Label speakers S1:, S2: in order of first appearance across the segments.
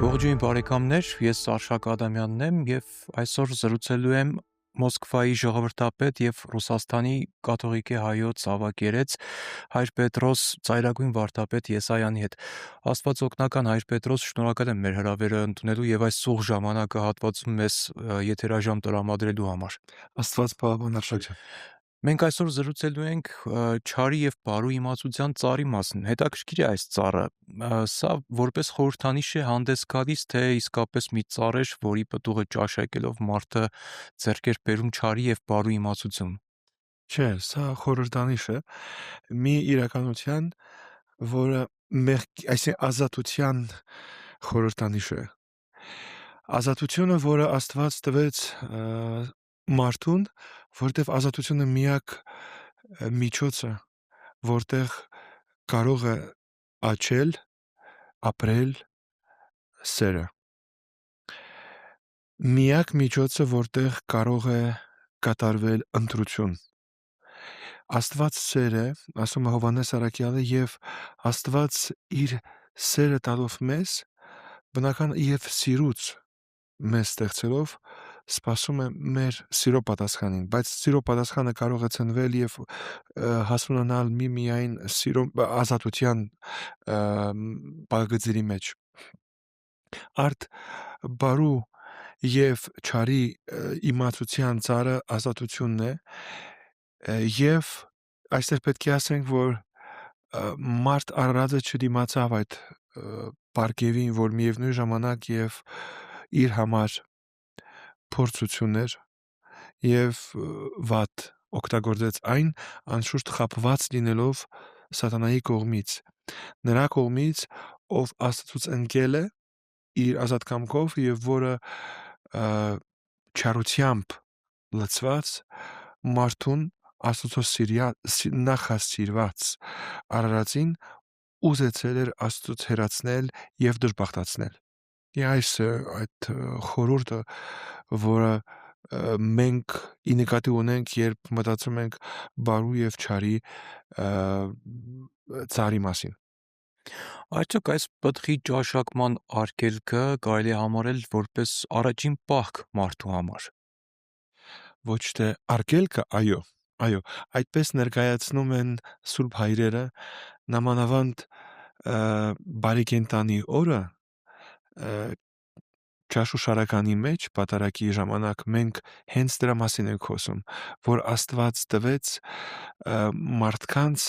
S1: Ողջույն բարեկամներ, ես Արշակ Ադամյանն եմ եւ այսօր զրուցելու եմ Մոսկվայի ժողովրդապետ եւ Ռուսաստանի կաթողիկե հայոց ավագերեց Հայր Պետրոս ծայրագույն վարդապետ Եսայանի հետ։ Աստված օգնական, Հայր Պետրոս, շնորհակալ եմ մեր հրավերը ընդունելու եւ այս սուղ ժամանակահատվածում մեզ եթերաժամ տրամադրելու համար։
S2: Աստված պահապան Արշակ ջան։
S1: Մենք այսօր զրուցելու ենք չարի եւ բարու իմացության ծառի մասին։ Հետաքրքիր է այս ծառը։ Սա որպես խորհրդանիշ է հանդես գալիս, թե իսկապես մի ծառ էր, որի պտուղը ճաշակելով մարդը ձեռք էր բերում չարի եւ բարու իմացություն։
S2: Չէ, սա խորհրդանիշ է մի իրականության, որը այսինքն ազատության խորհրդանիշ է։ Ազատությունը, որը Աստված տվեց մարդուն, որտեղ ազատությունը միակ միջոցը, որտեղ կարող է աճել, ապրել սերը։ Միակ միջոցը, որտեղ կարող է կատարվել ընտրություն։ Աստված սեր է, ասում է Հովհաննես Առաքյալը, եւ Աստված իր սերը տալով մեզ, բնական եւ սիրուց մեզ ստեղծելով սպասում է մեր սիրո պատասխանին, բայց սիրո պատասխանը կարող է ցնվել եւ հասունանալ միայն սիրո ազատության բաղգծերի մեջ։ Արդ բարու եւ չարի իմացության ծառը ազատությունն է եւ այստեղ պետք է ասենք, որ մարդ առածը չդիմացավ այդ բարգեւին, որ միևնույն ժամանակ եւ իր համար փորձություններ եւ վատ օգտագործեց այն անշուշտ խապված լինելով սատանայի կողմից, նրա կողմից, ով Աստծուց ընկել է իր ազատ կամքով եւ որը չարությամբ լցված մարդուն Աստծո նախասիրված արարածին ուզեցել էր Աստծուց հեռացնել եւ դժբախտացնել։ Այդ խորհուրդը, որը մենք ի նկատի ունենք, երբ մտածում ենք բարու եւ չարի ծառի մասին։
S1: Արդյոք այս պտղի ճաշակման արգելքը կարելի է համարել որպես առաջին պահք մարդու համար։
S2: Ոչ թե արգելքը, այո, այդպես ներկայացնում են սուրբ հայրերը, նամանավանդ բարեկենտանի օրը ճաշուշարականի մեջ պատարագի ժամանակ մենք հենց դրա մասին ենք խոսում, որ Աստված տվեց մարդկանց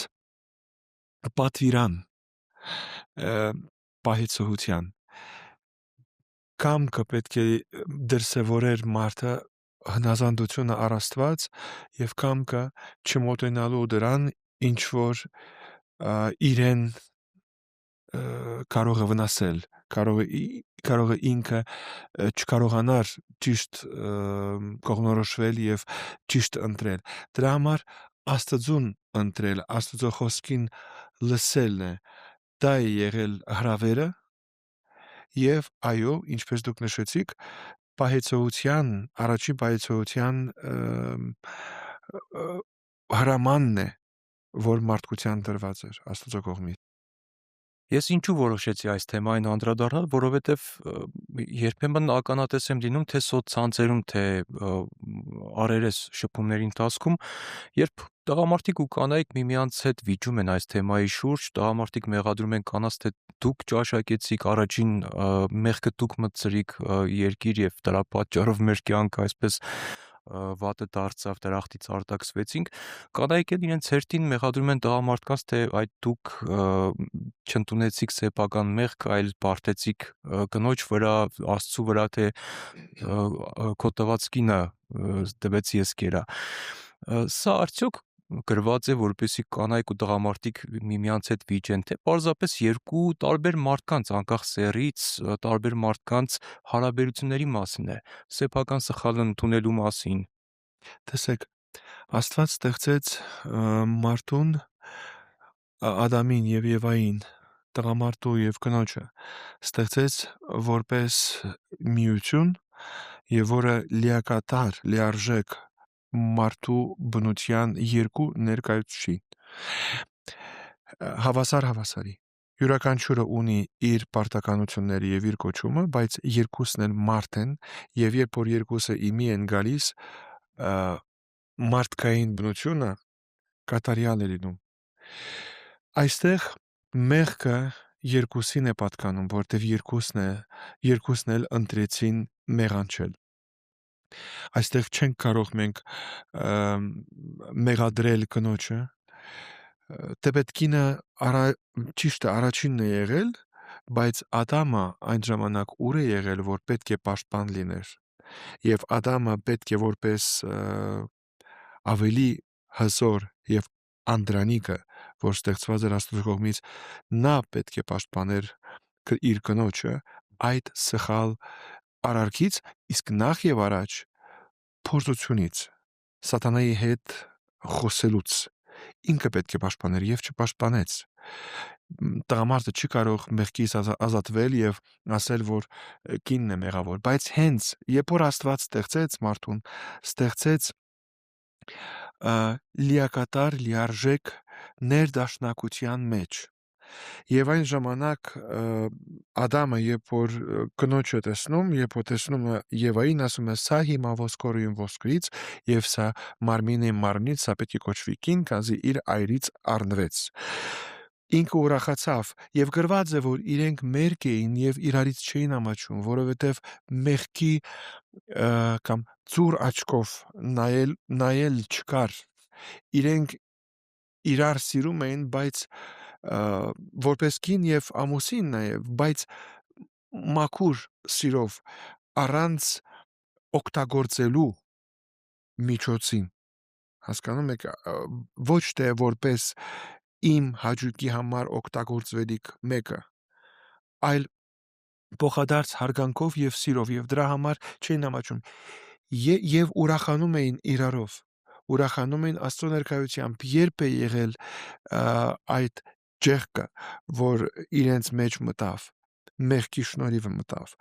S2: պատվիրան պահեցողության կամքը պետք է դրսևորեր մարդը հնազանդությունը առ Աստված եւ կամքը չմոտենալու դրան, ինչ որ իրեն կարող է վնասել, կարող է ինքը չկարողանար ճիշտ կողմնորոշվել եւ ճիշտ ընտրել։ Դրա համար Աստծուն ընտրել, Աստծո խոսքին լսելն է, դա է եղել հրավերը եւ այո, ինչպես դուք նշեցիք, առաջին պահեցողության հրամանն է, որ մարդկության տրված էր Աստծո կողմից։
S1: Ես ինչու որոշեցի այս թեմային անդրադառնալ, որովհետև երբեմն ականատես եմ լինում թե սոցցանցերում, թե առերես շփումների ընթացքում, երբ տղամարդիկ ու կանայք միմյանց հետ վիճում են այս թեմայի շուրջ, տղամարդիկ մեղադրում են կանանց, թե դուք ճաշակեցիք, առաջին մեղքը դուք մտցրիք երկիր եւ դրա պատճառով մեր կյանքը այսպես վատը դարձավ, դրախտից արտաքսվեցինք, կանայք էլ իրենց հերթին մեղադրում են տղամարդկանց, թե այդ դուք չընդունեցիք սեփական մեղք, այլ բարդեցիք կնոջ վրա, Աստծու վրա, թե քո տված կինը տվեց ես կերա։ Սա արդյոք գրված է, որպեսզի կանայք ու տղամարդիկ միմյանց հետ վիճեն, թե պարզապես երկու տարբեր մարդկանց, անկախ սեռից, տարբեր մարդկանց հարաբերությունների մասին է, սեփական սխալը ընդունելու մասին։
S2: Տեսեք, Աստված ստեղծեց մարդուն, Ադամին եւ Եվային, տղամարդու եւ կնոջը, ստեղծեց որպես միություն եւ որը լիակատար, լիարժեք մարդու բնության երկու ներկայացուցիչ հավասարի Յուրաքանչյուրը ունի իր պարտականությունները եւ իր կոչումը, բայց երկուսն էլ մարդ են, եւ երբ որ երկուսը իմի են գալիս, մարդկային բնությունը կատարյալ է լինում։ Այստեղ մեղքը երկուսին է պատկանում, որտեվ երկուսն էլ ընտրեցին մեղանչել։ Այստեղ չենք կարող մենք մեղադրել կնոջը, թեպետ կինը ճիշտ է առաջինն է եղել, բայց Ադամը այն ժամանակ ուր է եղել, որ պետք է պաշտպան լիներ, եւ Ադամը պետք է որպես ավելի հզոր եւ անդրանիկը, որ ստեղծված էր Աստծո կողմից, նա պետք է պաշտպաներ իր կնոջը այդ սխալ արարքից, իսկ նախ եւ առաջ փորձությունից, սատանայի հետ խոսելուց ինքը պետք է պաշտպաներ եւ չպաշտպանեց։ Տղամարդը չի կարող մեղքից ազատվել եւ ասել, որ կինն է մեղավոր, բայց հենց երբ որ Աստված ստեղծեց մարդուն, ստեղծեց լիակատար, լիարժեք ներդաշնակության մեջ։ Եվ այն ժամանակ Ադամը, երբ որ կնոջը տեսնում, երբ որ տեսնում է Եվային, ասում է. «Սա հիմա ոսկորին ոսկրից եւ սա մարմինի մարմնից, սա պետք է կոչվի կին, քանզի իր այրից առնվեց»։ Ինքը ուրախացավ եւ գրված է, որ իրենք մերկ էին եւ իրարից չէին ամաչում, որովհետեւ մեղքի կամ ծուր աչքով նայել չկար։ Իրենք իրար սիրում էին, բայց որպես կին եւ ամուսին նաեւ, բայց մաքուր սիրով, առանց օգտագործելու միջոցին, հասկանում եք, ոչ թե որպես իմ հաճույքի համար օգտագործվելիք մեկը, այլ փոխադարձ հարգանքով եւ սիրով, եւ դրա համար չէին ամաչում եւ ուրախանում էին իրարով, ուրախանում էին Աստծո ներկայությամբ, երբ է եղել այդ ջեղկը, որ իրենց մեջ մտավ, մեղքի շնորհիվ մտավ։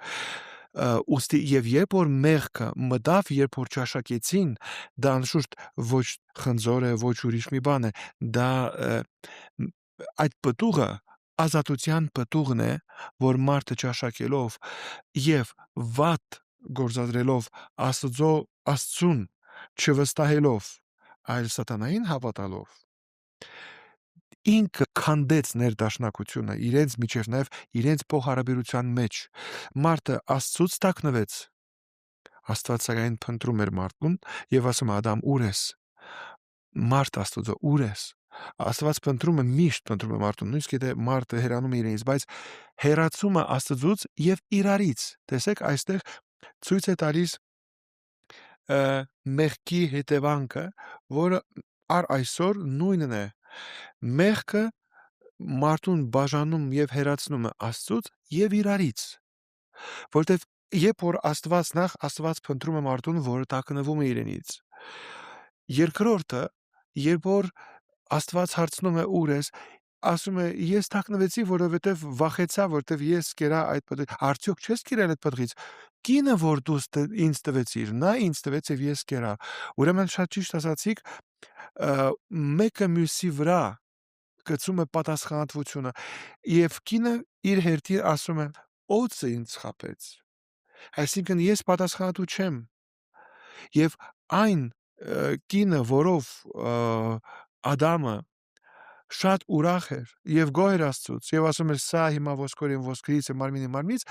S2: Ուստի եւ երբ որ մեղքը մտավ, երբ որ ճաշակեցին, դա անշուշտ ոչ խնձոր է, ոչ ուրիշ մի բան է, դա այդ պտուղը ազատության պտուղն է, որ մարդը ճաշակելով եւ վատ գործադրելով Աստծուն չվստահելով, այլ սատանային հավատալով, ինքը քանդեց ներդաշնակությունը իրենց միջև, նաև իրենց փոխհարաբերության մեջ։ Մարդը Աստծուց տակնվեց։ Աստված սակայն փնտրում էր մարդուն եւ ասում է. «Ադամ, ուր ես»։ Մարդ Աստծո, ուր ես։ Աստված փնտրում է, միշտ փնտրում է մարդուն, նույնիսկ եթե մարդը հեռանում է իրենից, բայց հեռացումը Աստծուց եւ իրարից։ Տեսեք, այստեղ ցույց է տալիս մեղքի հետևանքը, որը առ այսօր նույնն է։ Մեղքը մարդուն բաժանում եւ հեռացնում է Աստծուց եւ իրարից, որտեվ երբ որ Աստված փնտրում է մարդուն, որը տակնվում է իրենից, երկրորդը, երբ որ Աստված հարցնում է ուր ես, ասում է ես տակնվեցի, որովհետեւ վախեցա, որովհետեւ ես կերա այդ պտղից։ Արդյոք չես կերել այդ պտղից։ Կինը, որ դու ինձ տվեցիր, նա ինձ տվեց եւ ես կերա։ Ուրեմն շատ ճիշտ ասացիք, մեկը մյուսի վրա գցում է պատասխանատվությունը եւ կինը իր հերթին ասում է օձը ինձ խաբեց, այսինքն ես պատասխանատու չեմ, եւ այն կինը, որով Ադամը շատ ուրախ էր եւ գոհ էր Աստծուց եւ ասում էր սա հիմա ոսկորին ոսկրից է մարմինի մարմնից,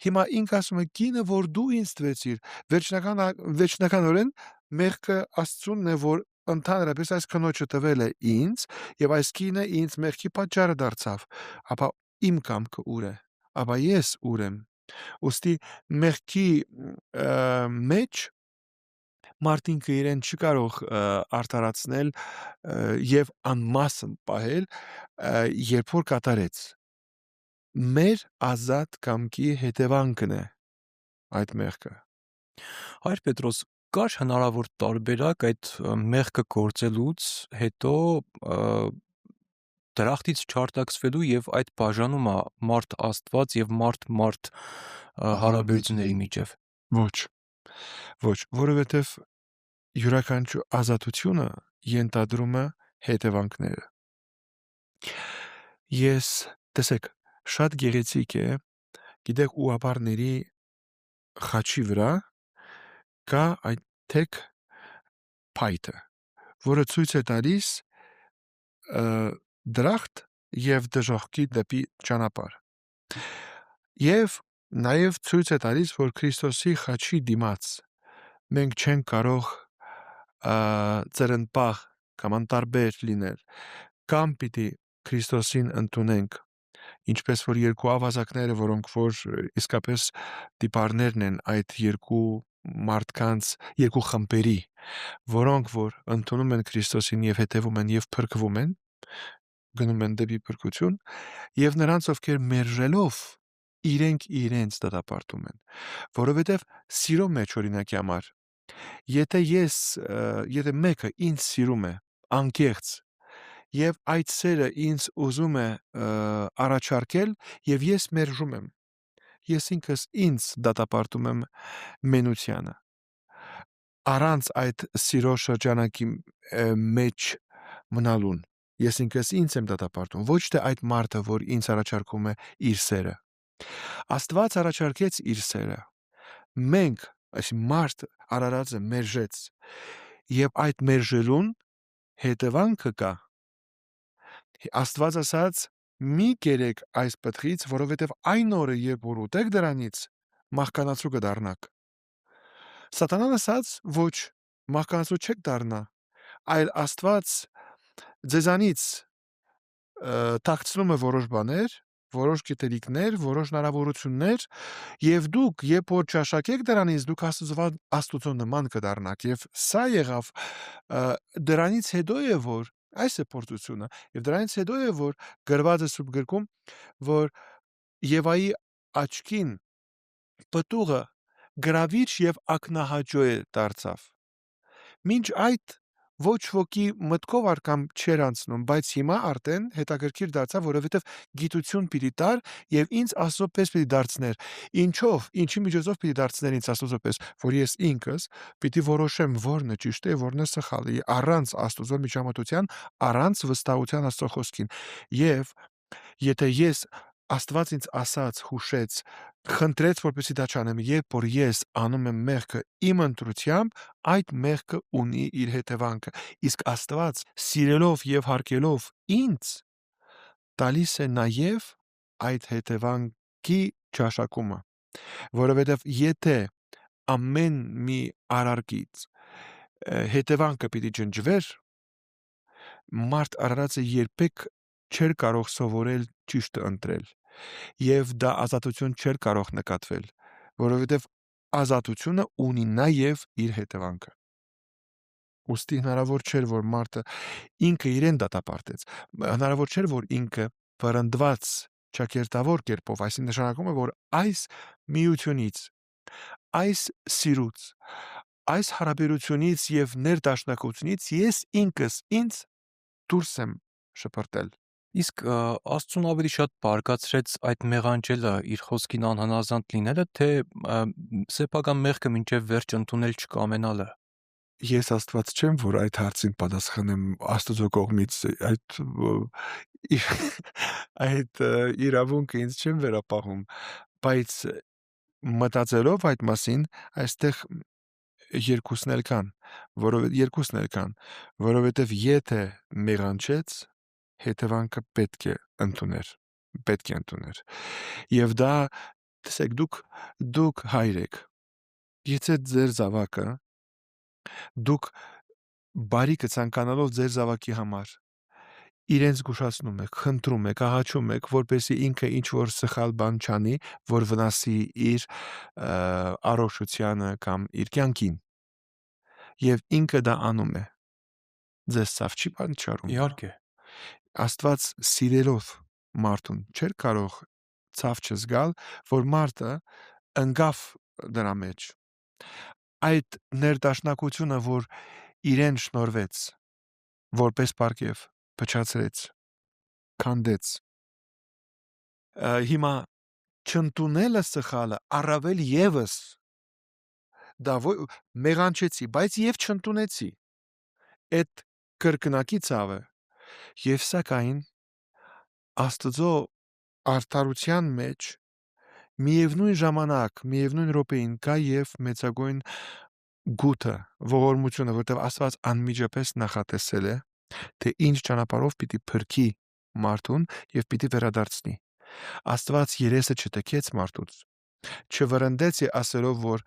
S2: հիմա ինքը ասում է կինը, որ դու ինձ տվեցիր, վերջնականորեն մեղքը Աստծունն է, որ ընդհանրապես այս կնոջը տվել է ինձ եւ այս կինը ինձ մեղքի պատճառը դարձավ, ապա իմ կամքը ուր է, ապա ես ուր եմ։ Ոստի մեղքի մեջ մարդինքը իրեն չի կարող արդարացնել եւ անմասն պահել, երբ որ կատարեց։ Մեր ազատ կամքի հետևանքն է այդ մեղքը։
S1: Հայր Պետրոս, կար հնարավոր տարբերակ այդ մեղքը գործելուց հետո դրախտից չարտաքսվելու եւ այդ բաժանումը մարդ Աստված եւ մարդ հարաբերությունների միջև։
S2: Ոչ, որովհետեւ յուրաքանչյուր ազատությունը ենթադրում է հետևանքները։ Տեսեք, շատ գեղեցիկ է, գիտեք, ուղաբարների խաչի վրա կա այդ թեք փայտը, որը ցույց է տալիս դրախտ եւ դժոխքի դեպի ճանապարհ։ Եվ նաեւ ցույց է տալիս, որ Քրիստոսի խաչի դիմաց մենք չենք կարող ծրնպահ կամ անտարբեր լինել, կամ պիտի Քրիստոսին ընդունենք, ինչպես որ երկու ավազակները, որոնք որ իսկապես տիպարներն են այդ մարդկանց երկու խմբերի, որոնք որ ընդունում են Քրիստոսին եւ հետեւում են եւ փրկվում են, գնում են դեպի փրկություն, եւ նրանց, ովքեր մերժելով իրենց դատապարտում են, որովհետեւ սիրո մեջ օրինակի համար, եթե մեկը ինձ սիրում է անկեղծ եւ այդ սերը ինձ ուզում է առաջարկել եւ ես մերժում եմ, ես ինքս ինձ դատապարտում եմ մենությանը, առանց այդ սիրո շրջանակի մեջ մնալուն, ես ինքս ինձ եմ դատապարտում, ոչ թե այդ մարդը, որ ինձ առաջարկում է իր սերը։ Աստված առաջարկեց իր սերը, մենք, այսինքն մարդ արարածը մերժեց, եւ այդ մերժելուն հետևանքը կա։ Աստված ասաց. «Մի կերեք այս պտղից, որովհետև այն օրը, երբ որ ուտեք դրանից, մահկանացու կդառնաք»։ Սատանան ասաց. «Ոչ, մահկանացու չեք դառնա, այլ Աստված ձեզանից թաքցնում է որոշ բաներ, որոշ գիտելիքներ, որոշ հնարավորություններ, եւ դուք, երբ որ ճաշակեք դրանից, դուք Աստծո նման կդառնաք»։ Եվ սա եղավ դրանից հետո է, որ այս է փորձությունը, եւ դրանից հետո է, որ գրված է Սուրբ գրքում, որ Եվայի աչքին պտուղը գրավիչ եւ ակնահաճո դարձավ։ Մինչ այդ ոչ ոքի մտքով արկամ չէր անցնում, բայց հիմա արդեն հետաքրքիր դարձավ, որովհետև գիտություն պիտի տար եւ ինձ Աստծո պես պիտի դարձներ։ Ինչով, ինչի միջոցով պիտի դարձներ ինձ Աստծո պես, որ ես ինքս պիտի որոշեմ որն է ճիշտ է, որն է սխալը, առանց Աստծո միջամտության, առանց վստահության Աստծո խոսքին։ Եվ եթե ես Աստված ինձ ասաց, հուշեց, խնդրեց, որպեսզի դա չանեմ, երբ որ ես անում եմ մեղքը իմ ընտրությամբ, այդ մեղքը ունի իր հետևանքը։ Իսկ Աստված, սիրելով եւ հարգելով ինձ, տալիս է նաեւ այդ հետևանքի ճաշակումը, որովհետեւ եթե ամեն մի արարքից հետևանքը պիտի ջնջվեր, մարդ արարածը երբեք չէր կարող սովորել ճիշտը ընտրել եւ դա ազատություն չէր կարող նկատվել, որովհետեւ ազատությունը ունի նաեւ իր հետևանքը։ Ոստի հնարավոր չէր, որ մարդը ինքը իրեն դատապարտեց, հնարավոր չէր, որ ինքը վրընդված ճակերտավոր կերպով, այսինքն նշանակում է, որ այս միությունից, այս սիրուց, այս հարաբերությունից եւ ներդաշնակությունից ես ինքս ինձ դուրս եմ շպրտել։
S1: Իսկ Աստծուն ավելի շատ բարգացրեց այդ մեղանջելը իր խոսքին անհնազանդ լինելը, թե սեփական մեղքը մինչև վերջ ընդունել չկամենալը։
S2: Ես Աստված չեմ, որ այդ հարցին պատասխանեմ Աստծո կողմից, այդ իրավունքը ինձ չեմ վերապահում, բայց մտածելով այդ մասին, այստեղ երկուսն էլ կան, որովհետև եթե մեղանչեց, հետևանքը պետք է ընդուներ։ Եվ դա, տեսեք, դուք հայր եք, եթե ձեր զավակը դուք բարիքը ցանկանալով ձեր զավակի համար իրենց զգուշացնում եք, խնդրում եք, աղաչում եք, որպեսզի ինքը ինչ որ սխալ բան չանի, որ վնասի իր առողջությանը կամ իր կյանքին։ Եվ ինքը դա անում է։ Ձեզ ցավ չի պատճառում։
S1: Իհարկե։
S2: Աստված սիրելով մարդուն չէր կարող ցավ չզգալ, որ մարդը ընկավ դրա մեջ։ Այդ ներդաշնակությունը, որ իրեն շնորվեց, որպես պարգև փչացրեց, քանդեց։ Հիմա չընդունելը սխալը առավել եւս դա մեղանչեցի, բայց եւ չընդունեցի։ Այդ կրկնակի ցավը եւ սակայն Աստծո արդարության մեջ միևնույն ժամանակ, միևնույն րոպեին կա եւ մեծագույն գութը, ողորմությունը, որտեղ Աստված անմիջապես նախատեսել է, թե ինչ ճանապարհով պիտի փրկի մարդուն եւ պիտի վերադարձնի։ Աստված երեսը չտքեց մարդուց, չվրընդեց ասելով, որ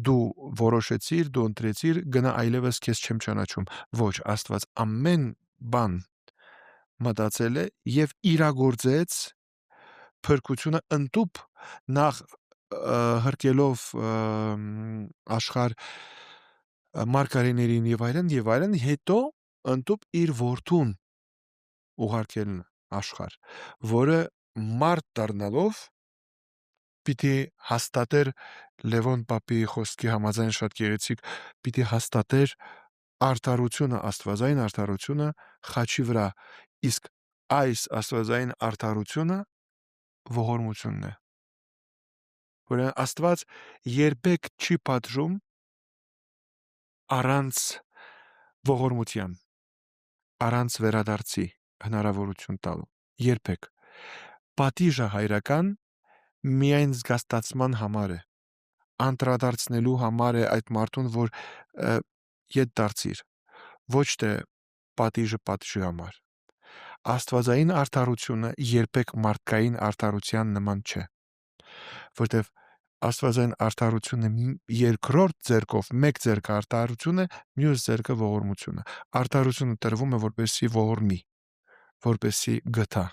S2: դու որոշեցիր, դու ընտրեցիր, գնա այլևս քեզ չեմ ճանաչում։ Ոչ, Աստված ամեն բան մտածել է եւ իրագործեց փրկությունը ընդուփ նախ հրկելով աշխարհ մարգարեներին եւ այլն, հետո ընդուփ իր որդուն ուղարկելն աշխարհ, որը մարդ դառնալով պիտի հաստատեր Լևոն Պապի խոսքի համաձայն շատ գեղեցիկ պիտի հաստատեր արդարությունը, աստվածային արդարությունը խաչի վրա, իսկ այս աստվածային արդարությունը ողորմությունն է, որ Աստված երբեք չի պատժում առանց ողորմության, առանց վերադարձի հնարավորություն տալու, երբեք։ Պատիժը հայրական միայն զգաստացման համար է, անդրադարձնելու համար է այդ մարդուն, որ ետ դարձիր, ոչ թե պատիժը պատժի համար։ Աստվածային արդարությունը երբեք մարդկային արդարության նման չէ, որտեվ աստվածային արդարությունը երկրորդ ձեռքով, մեկ ձեռքը արդարությունը, մյուս ձեռքը ողորմությունը։ Արդարությունը տրվում է որպեսզի ողորմի, որպեսզի գթա։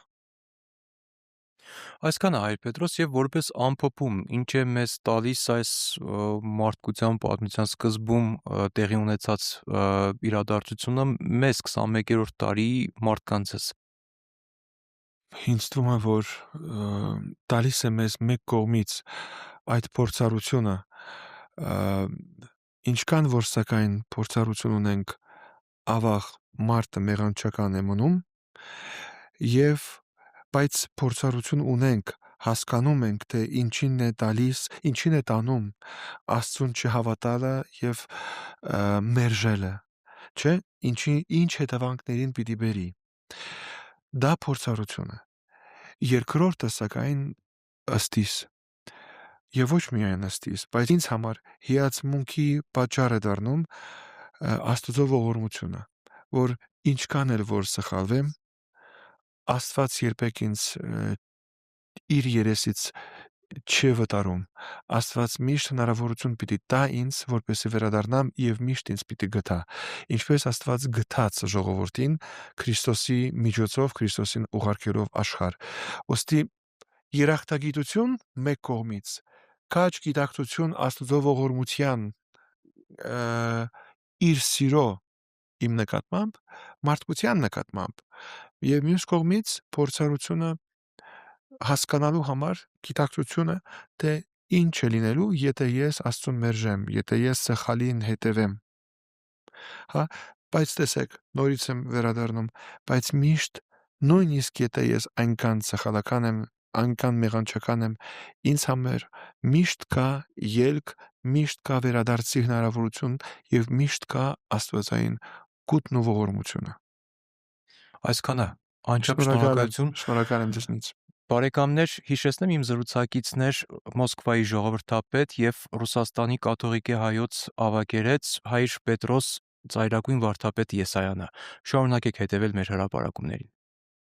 S1: Այսքանը Հայր Պետրոս, եւ որպես ամփոփում, ինչ է մեզ տալիս այս մարդկության պատմության սկզբում տեղի ունեցած իրադարձությունը մեզ 21-րդ տարի մարդկանցս։
S2: Ինձ թվում է, որ տալիս է մեզ մեկ կողմից այդ փորձառությունը, ինչքան որ սակայն փորձառություն ունենք, ավաղ մարդը մեղանչական է մնում, եւ բայց փորձառություն ունենք, հասկանում ենք, թե ինչին է տալիս, ինչին է տանում Աստծուն չհավատալը եւ մերժելը, չէ՞, ինչ հետևանքներին պիտի բերի։ Դա փորձառություն է։ Երկրորդը սակայն ըստիս եւ ոչ միայն ըստիս, բայց ինձ համար հիացմունքի պատճառ է դառնում Աստծո ողորմությունը, որ ինչքան էլ որ սխալվեմ, Աստված երբեք ինձ իր երեսից չի վտարում։ Աստված միշտ հնարավորություն պիտի տա ինձ, որպեսզի վերադառնամ եւ միշտ ինձ պիտի գթա։ Ինչպես Աստված գթաց ժողովրդին Քրիստոսի միջոցով, Քրիստոսին ուղարկելով աշխարհ։ Ոստի երախտագիտություն մեկ կողմից, քաջ գիտակցություն Աստծո ողորմության իր սիրո իմ նկատմամբ, մարդկության նկատմամբ, եւ մյուս կողմից փորձառությունը հասկանալու համար գիտակցությունը, թե ինչ է լինելու, եթե ես Աստծուն մերժեմ, եթե ես սխալին հետևեմ։ Հա, բայց տեսեք, նորից եմ վերադառնում, բայց միշտ նույնիսկ եթե ես այնքան սխալական եմ, այնքան մեղանչական եմ, ինձ համար միշտ կա ելք, միշտ կա վերադարձի հնարավորություն եւ միշտ կա աստվածային գութն ու ողորմությունը։
S1: Այսքանը անչափ շնորհակալություն։
S2: Շնորհակալ եմ ձեզնից։
S1: Բարեկամներ, հիշեցնեմ իմ զրուցակիցներ Մոսկվայի ժողովրդապետ եւ Ռուսաստանի կաթողիկե հայոց ավագերեց Հայր Պետրոս Ծայրագույն վարդապետ Եսայանը։ Շարունակեք հետևել մեր հրապարակումներին։